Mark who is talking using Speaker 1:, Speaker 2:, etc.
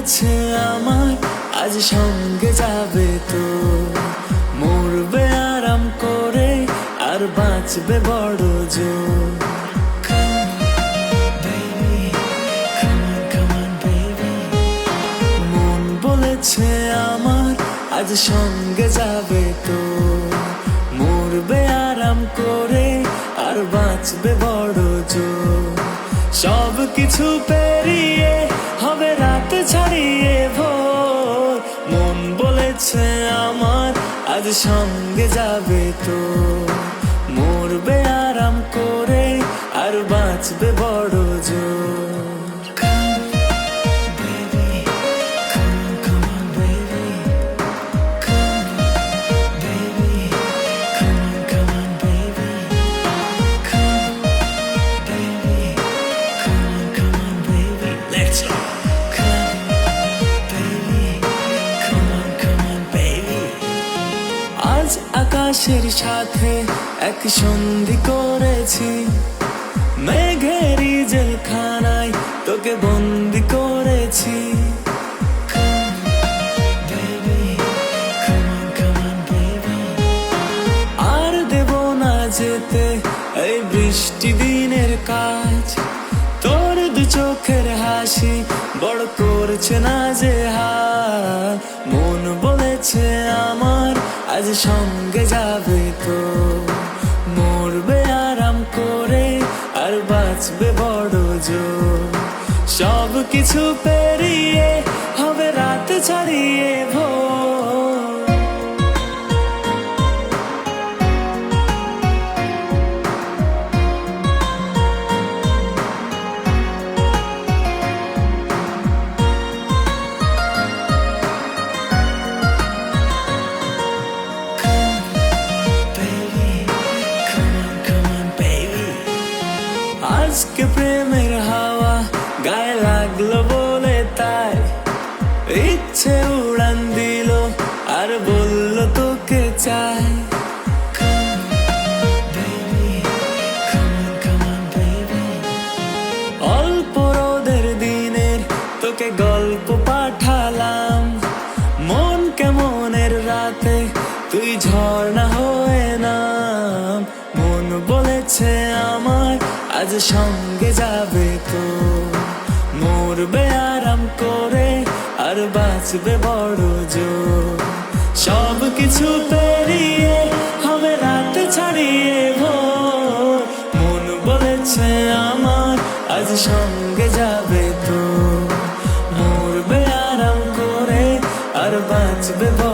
Speaker 1: বলেছে আমার আজ সঙ্গে যাবে তো, মরবে আরাম করে আর বাঁচবে বড় জোর। মন বলেছে আমার আজ সঙ্গে যাবে তো, মরবে আরাম করে আর বাঁচবে বড় জোর। সব কিছু পেরিয়ে হবে রাত ছাড়িয়ে ভোর, মন বলেছে আমার আজ সঙ্গে যাবে তো, মরবে আরাম করে আর বাঁচবে বড় জোর। আজ আকাশের সাথে এক সন্ধি করেছি, মেঘেরই জেলখানায় তোকে বন্দি করেছি। আর দেব না যেতে এই বৃষ্টি দিনের কাজ, তোর দু চোখের হাসি বড় করছে না যে হাল। মন বলেছে আমার আজ সঙ্গে যাবে তো, মরবে আরাম করে আর বাঁচবে বড় জোর। সব কিছু পেরিয়ে হবে রাত ছাড়িয়ে ভোর। আজকে প্রেমের হাওয়া গায়ে লাগলো বলে তাই ইচ্ছে উড়ান দিল আর বলল তোকে চাই। অল্প রোদের দিনের তোকে গল্প পাঠালাম, মন কেমনের রাতে তুই ঝর্ণা হয়ে নাম। মন বলেছে আমার আজ সঙ্গে যাবে তো, মরবে আরাম করে আর বাঁচবে বড় জোর। সব কিছু পেরিয়ে হবে রাত ছাড়িয়ে ভোর, মন বলেছে আমার আজ সঙ্গে যাবে তো, মরবে আরাম করে আর বাঁচবে বড়